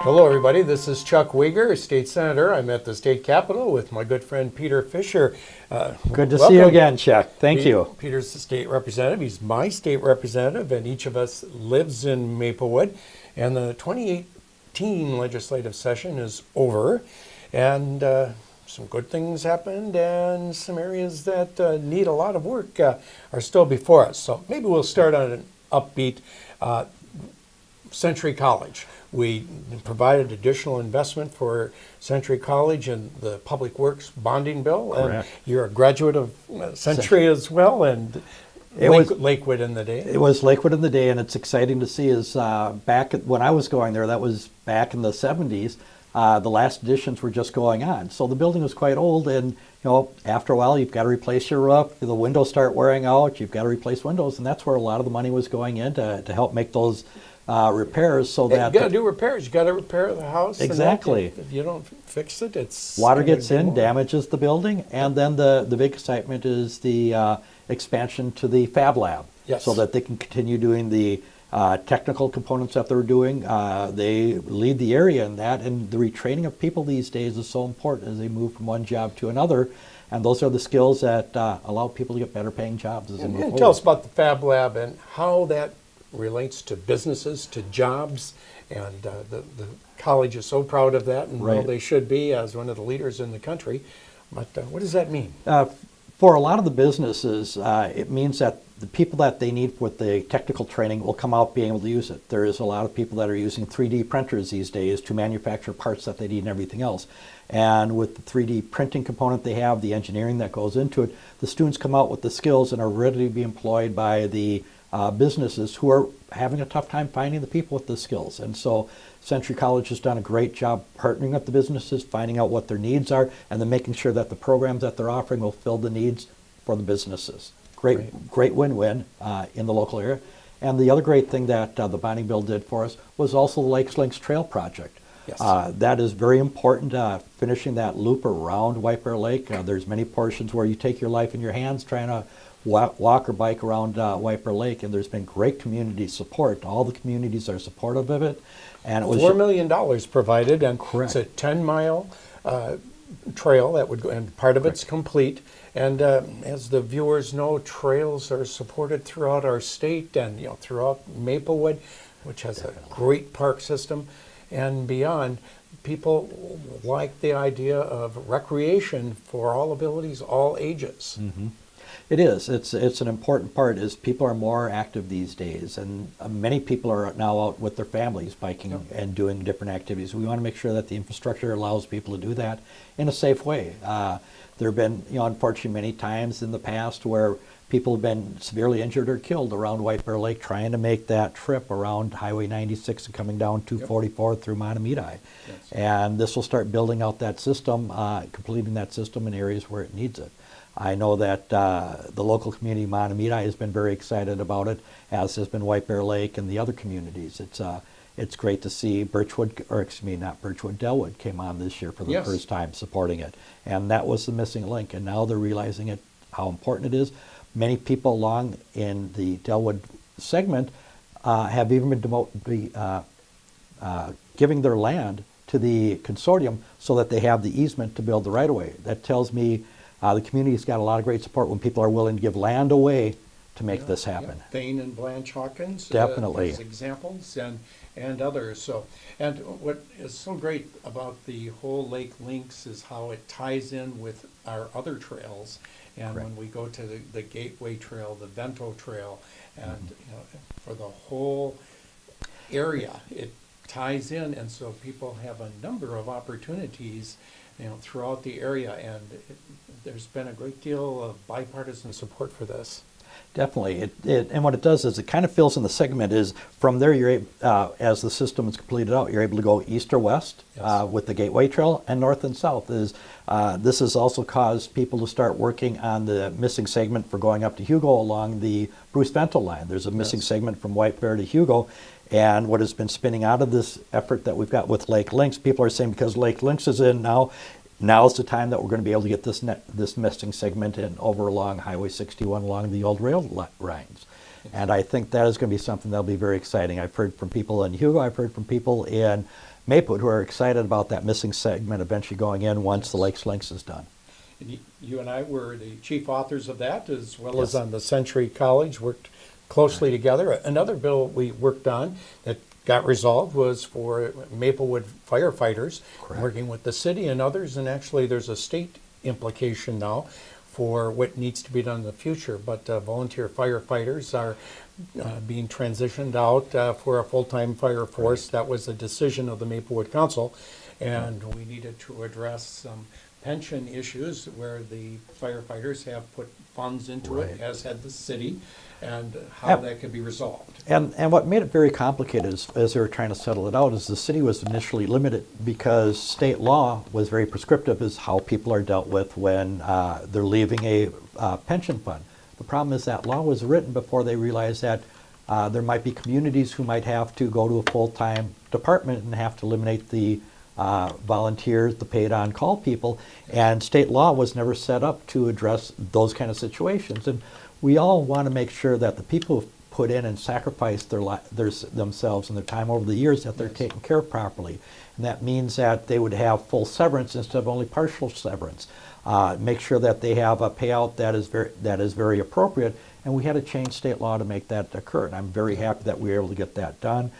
Hello, everybody. This is Chuck Wiger, State Senator. I'm at the state capitol with my good friend Peter Fischer. Good to see you again, Chuck. Thank you. Peter's the state representative. He's my state representative, and each of us lives in Maplewood. And the 2018 legislative session is over, and some good things happened, and some areas that need a lot of work are still before us. So maybe we'll start on an upbeat. Century College. We provided additional investment for Century College in the Public Works bonding bill. Correct. And you're a graduate of Century as well, and Lakewood in the day. It was Lakewood in the day, and it's exciting to see is when I was going there, that was back in the 70s, the last additions were just going on. So the building was quite old, and after a while you've got to replace your roof, the windows start wearing out, you've got to replace windows, and that's where a lot of the money was going in to help make those repairs so that... You got to do repairs. You got to repair the house. Exactly. If you don't fix it, it's... Water gets in, damages the building, and then the big excitement is the expansion to the Fab Lab. Yes. So that they can continue doing the technical components that they're doing. They lead the area in that, and the retraining of people these days is so important as they move from one job to another. And those are the skills that allow people to get better paying jobs as they move forward. Tell us about the Fab Lab and how that relates to businesses, to jobs, and the college is so proud of that, and well, they should be as one of the leaders in the country. But what does that mean? For a lot of the businesses, it means that the people that they need with the technical training will come out being able to use it. There is a lot of people that are using 3D printers these days to manufacture parts that they need and everything else. And with the 3D printing component they have, the engineering that goes into it, the students come out with the skills and are ready to be employed by the businesses who are having a tough time finding the people with the skills. And so Century College has done a great job partnering with the businesses, finding out what their needs are, and then making sure that the programs that they're offering will fill the needs for the businesses. Great win-win in the local area. And the other great thing that the bonding bill did for us was also the Lakes Links Trail project. Yes. That is very important, finishing that loop around White Bear Lake. There's many portions where you take your life in your hands trying to walk or bike around White Bear Lake, and there's been great community support. All the communities are supportive of it. And it was $4 million provided, and correct. It's a 10-mile trail that would go, and part of it's complete. And as the viewers know, trails are supported throughout our state and throughout Maplewood, which has a great park system, and beyond. People like the idea of recreation for all abilities, all ages. Mm-hmm. It is. It's an important part. Is people are more active these days, and many people are now out with their families biking and doing different activities. We want to make sure that the infrastructure allows people to do that in a safe way. There have been, unfortunately, many times in the past where people have been severely injured or killed around White Bear Lake trying to make that trip around Highway 96 and coming down 244 through Mahtomedi. Yes. And this will start building out that system, completing that system in areas where it needs it. I know that the local community, Mahtomedi, has been very excited about it, as has been White Bear Lake and the other communities. It's great to see Delwood came on this year for the first time supporting it. And that was the missing link, and now they're realizing how important it is. Many people along in the Delwood segment have even been giving their land to the consortium so that they have the easement to build the right-of-way. That tells me the community's got a lot of great support when people are willing to give land away to make this happen. Yeah. Thane and Blanche Hawkins, definitely, as examples, and others. So, and what is so great about the whole Lake Links is how it ties in with our other trails. And when we go to the Gateway Trail, the Vento Trail, and for the whole area, it ties in, and so people have a number of opportunities throughout the area, and there's been a great deal of bipartisan support for this. Definitely. And what it does is it kind of fills in the segment is from there, you're as the system is completed out, you're able to go east or west with the Gateway Trail, and north and south. This has also caused people to start working on the missing segment for going up to Hugo along the Bruce Vento line. There's a missing segment from White Bear to Hugo. And what has been spinning out of this effort that we've got with Lake Links, people are saying because Lake Links is in now's the time that we're going to be able to get this missing segment in over along Highway 61 along the old rail lines. And I think that is going to be something that'll be very exciting. I've heard from people in Hugo, I've heard from people in Maplewood who are excited about that missing segment eventually going in once the Lakes Links is done. And you and I were the chief authors of that, as well Yes. as on the Century College, worked closely together. Another bill we worked on that got resolved was for Maplewood firefighters, Correct. working with the city and others, and actually there's a state implication now for what needs to be done in the future. But volunteer firefighters are being transitioned out for a full-time fire force. That was a decision of the Maplewood Council, and we needed to address some pension issues where the firefighters have put funds into it, Right. as had the city, and how Yep. that could be resolved. And what made it very complicated as they were trying to settle it out is the city was initially limited because state law was very prescriptive as how people are dealt with when they're leaving a pension fund. The problem is that law was written before they realized that there might be communities who might have to go to a full-time department and have to eliminate the volunteers, the paid on-call people, and state law was never set up to address those kind of situations. And we all want to make sure that the people who've put in and sacrificed themselves and their time over the years, that they're Yes. taken care of properly. And that means that they would have full severance instead of only partial severance. Make sure that they have a payout that is very appropriate, and we had to change state law to make that occur. And I'm very happy that we were able to get that done.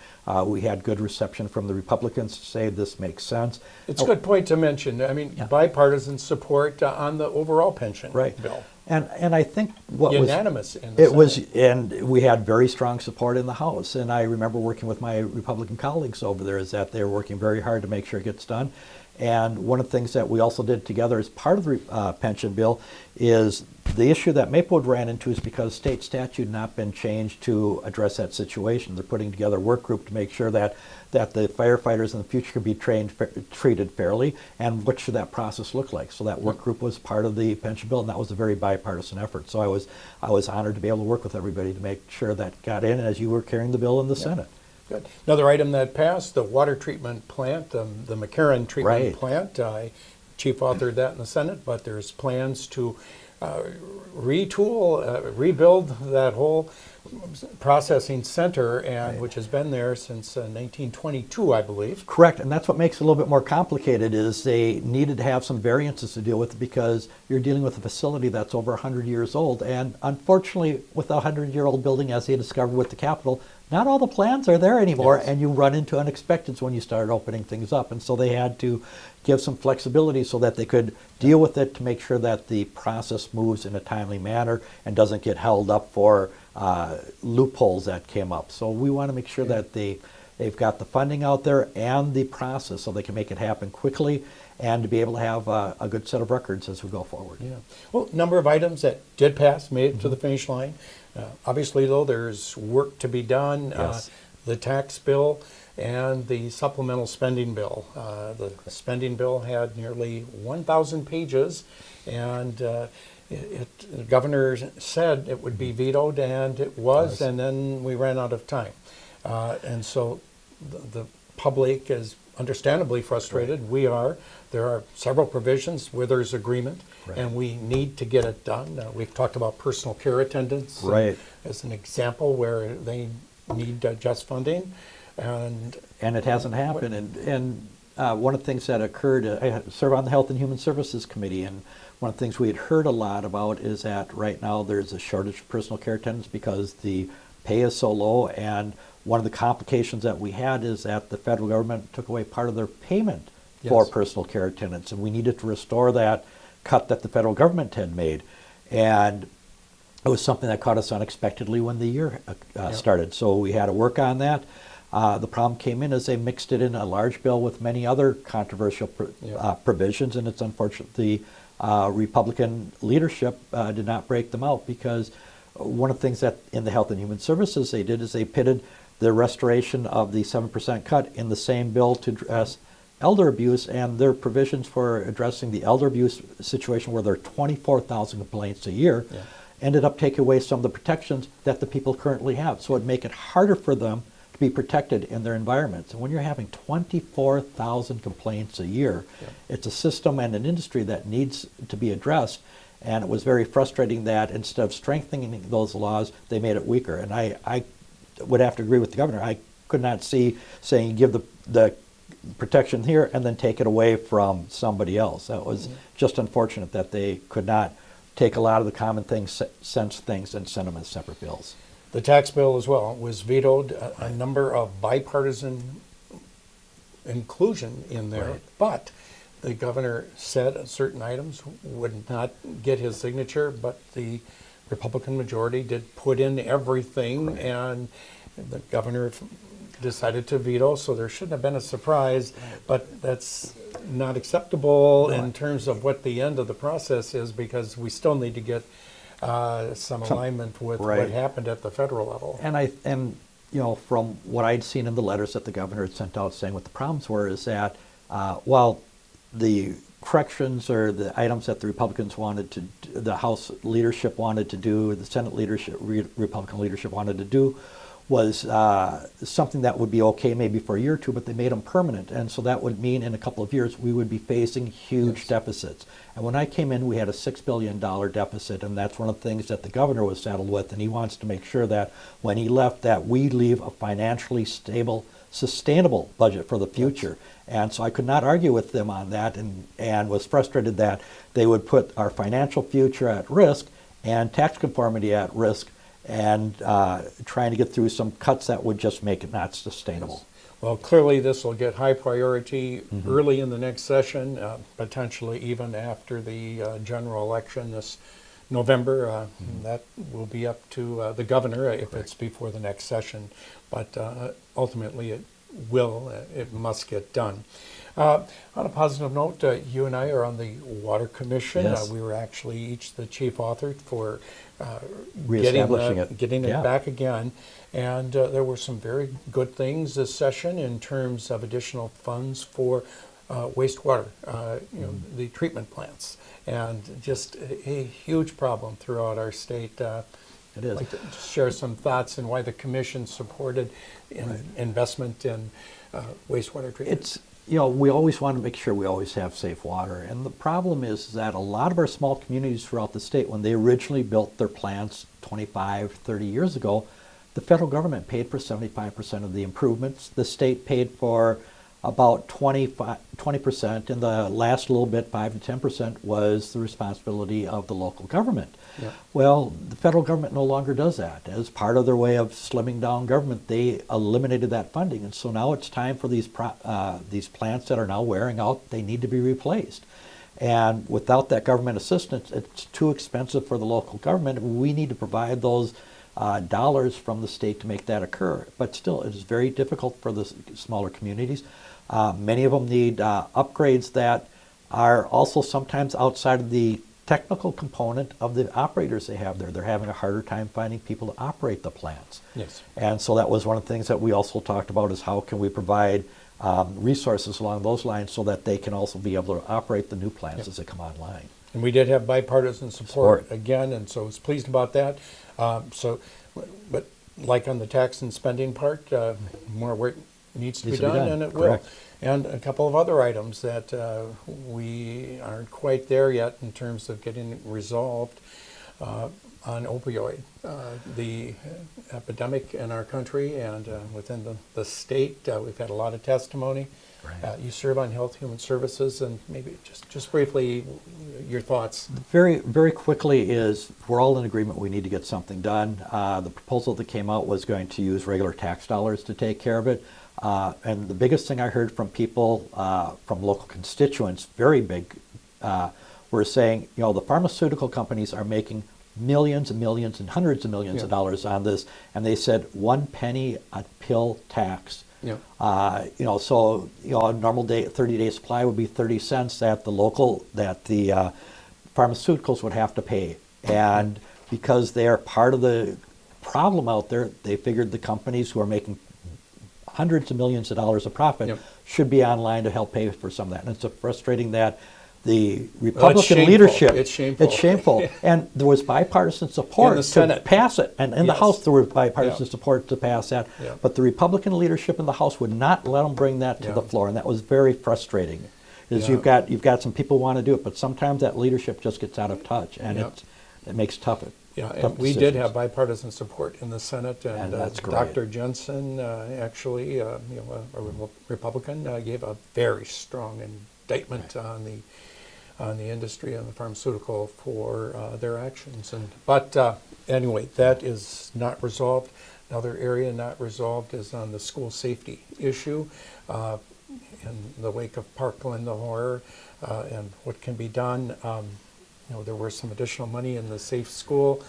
We had good reception from the Republicans to say this makes sense. It's a good point to mention. I mean, Yeah. bipartisan support on the overall pension Right. bill. And I think what was Unanimous in the it was, Senate. and we had very strong support in the House. And I remember working with my Republican colleagues over there is that they were working very hard to make sure it gets done. And one of the things that we also did together as part of the pension bill is the issue that Maplewood ran into is because state statute had not been changed to address that situation. They're putting together a work group to make sure that the firefighters in the future can be treated fairly, and what should that process look like. So that work group was part of the pension bill, and that was a very bipartisan effort. So I was honored to be able to work with everybody to make sure that got in as you were carrying the bill in the Senate. Good. Another item that passed, the water treatment plant, the McCarran treatment Right. plant. I chief authored that in the Senate, but there's plans to retool, rebuild that whole processing center, and Right. which has been there since 1922, I believe. Correct, and that's what makes it a little bit more complicated is they needed to have some variances to deal with because you're dealing with a facility that's over 100 years old, and unfortunately with a 100-year-old building, as they discovered with the Capitol, not all the plans are there anymore, Yes. and you run into unexpecteds when you start opening things up, and so they had to give some flexibility so that they could deal with it to make sure that the process moves in a timely manner and doesn't get held up for loopholes that came up. So we want to make sure that they've got the funding out there and the process so they can make it happen quickly and to be able to have a good set of records as we go forward. Yeah. Well, number of items that did pass, made it to the finish line. Obviously, though, there's work to be done. Yes. The tax bill and the supplemental spending bill. The spending bill had nearly 1,000 pages, and the governor said it would be vetoed, and it was, and then we ran out of time. And so the public is understandably frustrated. Right. We are. There are several provisions where there's agreement, Right. and we need to get it done. We've talked about personal care attendants Right. as an example where they need just funding, and And it hasn't happened. And one of the things that occurred, I serve on the Health and Human Services Committee, and one of the things we had heard a lot about is that right now there's a shortage of personal care attendants because the pay is so low. And one of the complications that we had is that the federal government took away part of their payment for Yes. personal care attendants, and we needed to restore that cut that the federal government had made. And it was something that caught us unexpectedly when the year started. So we had to work on that. The problem came in as they mixed it in a large bill with many other controversial provisions, and it's unfortunate the Republican leadership did not break them out because one of the things that in the Health and Human Services they did is they pitted the restoration of the 7% cut in the same bill to address elder abuse, and their provisions for addressing the elder abuse situation where there are 24,000 complaints a year ended up taking away some of the protections that the people currently have. So it'd make it harder for them to be protected in their environments. And when you're having 24,000 complaints a year, it's a system and an industry that needs to be addressed. And it was very frustrating that instead of strengthening those laws, they made it weaker. And I would have to agree with the governor. I could not see saying give the protection here and then take it away from somebody else. That was just unfortunate that they could not take a lot of the common things, sense things, and send them as separate bills. The tax bill as well was vetoed, a number of bipartisan inclusion in there, Right. but the governor said certain items would not get his signature, but the Republican majority did put in everything, and the governor decided to veto, so there shouldn't have been a surprise, but that's not acceptable in terms of what the end of the process is, because we still need to get some alignment with what Right. happened at the federal level. And you know, from what I'd seen in the letters that the governor had sent out saying what the problems were, is that while the corrections or the items that the Republicans wanted to, the House leadership wanted to do, the Senate leadership, Republican leadership wanted to do, was something that would be okay maybe for a year or two, but they made them permanent. And so that would mean in a couple of years we would be facing huge deficits. And when I came in, we had a $6 billion deficit, and that's one of the things that the governor was saddled with, and he wants to make sure that when he left that we leave a financially stable, sustainable budget for the future. And so I could not argue with them on that, and was frustrated that they would put our financial future at risk and tax conformity at risk, and trying to get through some cuts that would just make it not sustainable. Well, clearly this will get high priority early in the next session, potentially even after the general election this November. That will be up to the governor if it's before the next session, but ultimately it must get done. On a positive note, you and I are on the Water Commission. Yes. We were actually each the chief author for Reestablishing it. getting it Yeah. back again. And there were some very good things this session in terms of additional funds for wastewater, the treatment plants, and just a huge problem throughout our state. It is. I'd like to just share some thoughts and why the commission supported investment in wastewater treatment. It's, we always want to make sure we always have safe water. And the problem is that a lot of our small communities throughout the state, when they originally built their plants 25, 30 years ago, the federal government paid for 75% of the improvements. The state paid for about 20%, and the last little bit, 5 to 10%, was the responsibility of the local government. Yeah. Well, the federal government no longer does that. As part of their way of slimming down government, they eliminated that funding, and so now it's time for these plants that are now wearing out, they need to be replaced. And without that government assistance, it's too expensive for the local government. We need to provide those dollars from the state to make that occur. But still, it is very difficult for the smaller communities. Many of them need upgrades that are also sometimes outside of the technical component of the operators they have there. They're having a harder time finding people to operate the plants. Yes. And so that was one of the things that we also talked about, is how can we provide resources along those lines so that they can also be able to operate the new plants as they come online. And we did have bipartisan support again, and so I was pleased about that. But like on the tax and spending part, more work needs to be done, and it Correct. will. And a couple of other items that we aren't quite there yet in terms of getting resolved on opioid. The epidemic in our country and within the state, we've had a lot of testimony. Right. You serve on Health Human Services, and maybe just briefly your thoughts. Very, very quickly is, we're all in agreement we need to get something done. The proposal that came out was going to use regular tax dollars to take care of it. And the biggest thing I heard from people, from local constituents, very big, were saying, the pharmaceutical companies are making millions and millions and hundreds of millions of dollars on this. And they said 1 penny a pill tax. Yeah. So a normal day, 30-day supply would be 30 cents that the pharmaceuticals would have to pay. And because they are part of the problem out there, they figured the companies who are making hundreds of millions of dollars of profit should be online to help pay for some of that. And it's frustrating that the Republican leadership, it's shameful. It's shameful. And there was bipartisan support to pass it. And in the House, there was bipartisan support to pass that. Yeah. But the Republican leadership in the House would not let them bring that to the floor. And that was very frustrating. You've got some people who want to do it, but sometimes that leadership just gets out of touch, and it makes it tough. Yeah, and tough we did decisions. have bipartisan support in the Senate, and that's great. Dr. Jensen, actually, a Republican, gave a very strong indictment on the industry and the pharmaceutical for their actions. But anyway, that is not resolved. Another area not resolved is on the school safety issue in the wake of Parkland, the horror, and what can be done. There were some additional money in the Safe School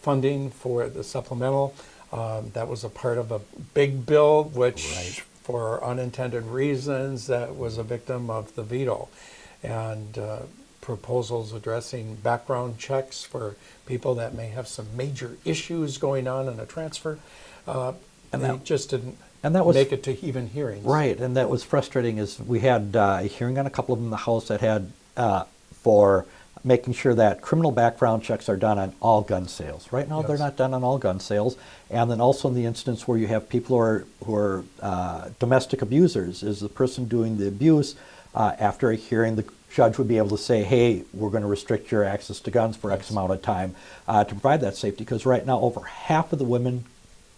funding for the supplemental. That was a part of a big bill, which, for unintended reasons, that was a victim of the veto. And proposals addressing background checks for people that may have some major issues going on in a transfer. And they just didn't make it to even hearings. Right, and that was frustrating. Is we had a hearing on a couple of them in the House that had for making sure that criminal background checks are done on all gun sales. Right now, they're not done on all gun sales. And then also in the instance where you have people who are domestic abusers, is the person doing the abuse, after a hearing, the judge would be able to say, hey, we're going to restrict your access to guns for X amount of time to provide that safety. Because right now, over half of the women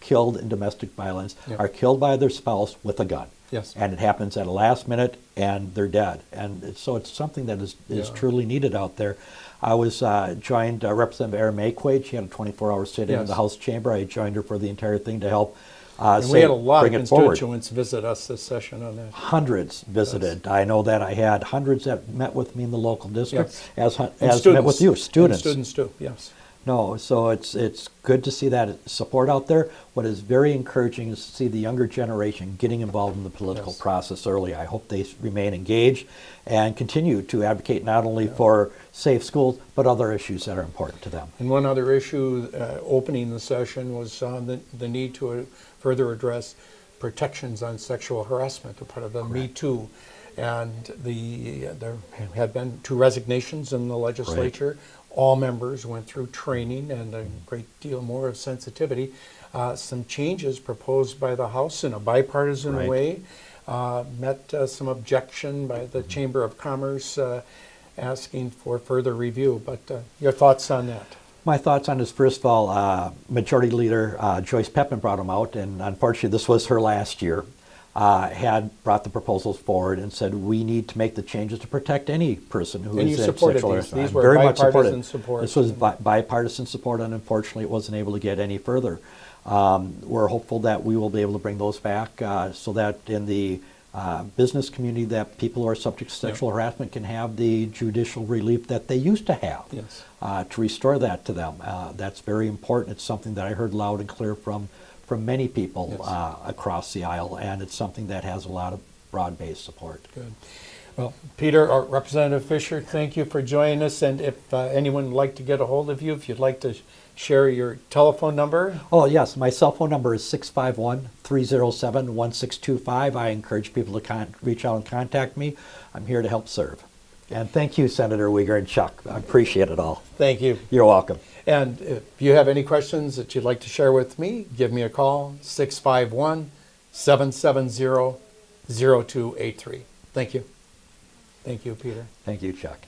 killed in domestic violence are killed by their spouse with a gun. Yes. And it happens at a last minute, and they're dead. And so it's something that is truly needed out there. I was joined Representative Erin Mayquade. She had a 24-hour sit-in in the House chamber. I joined her for the entire thing to help and we had a lot of bring it forward. constituents visit us this session on that. Hundreds visited. I know that I had hundreds that met with me in the local district, as students, met with you, students. And students too, yes. No, so it's good to see that support out there. What is very encouraging is to see the younger generation getting involved in the political process early. I hope they remain engaged and continue to advocate not only for safe schools, but other issues that are important to them. And one other issue opening the session was the need to further address protections on sexual harassment, a part of the Me Too. And there had been 2 resignations in the legislature. All members went through training and a great deal more of sensitivity. Some changes proposed by the House in a bipartisan way met some objection by the Chamber of Commerce asking for further review. But your thoughts on that? My thoughts on this, first of all, Majority Leader Joyce Pepin brought them out, and unfortunately this was her last year. Had brought the proposals forward and said we need to make the changes to protect any person who is in sexual harassment. These were very much bipartisan supported. support. This was bipartisan support, and unfortunately it wasn't able to get any further. We're hopeful that we will be able to bring those back so that in the business community that people who are subject to sexual harassment can have the judicial relief that they used to have to restore that to them. That's very important. It's something that I heard loud and clear from many people across the aisle, and it's something that has a lot of broad-based support. Good. Well, Peter, or Representative Fischer, thank you for joining us. And if anyone would like to get a hold of you, if you'd like to share your telephone number. Oh, yes. My cell phone number is 651-307-1625. I encourage people to reach out and contact me. I'm here to help serve. And thank you, Senator Wiger and Chuck. I appreciate it all. Thank you. You're welcome. And if you have any questions that you'd like to share with me, give me a call, 651-770-0283. Thank you. Thank you, Peter. Thank you, Chuck.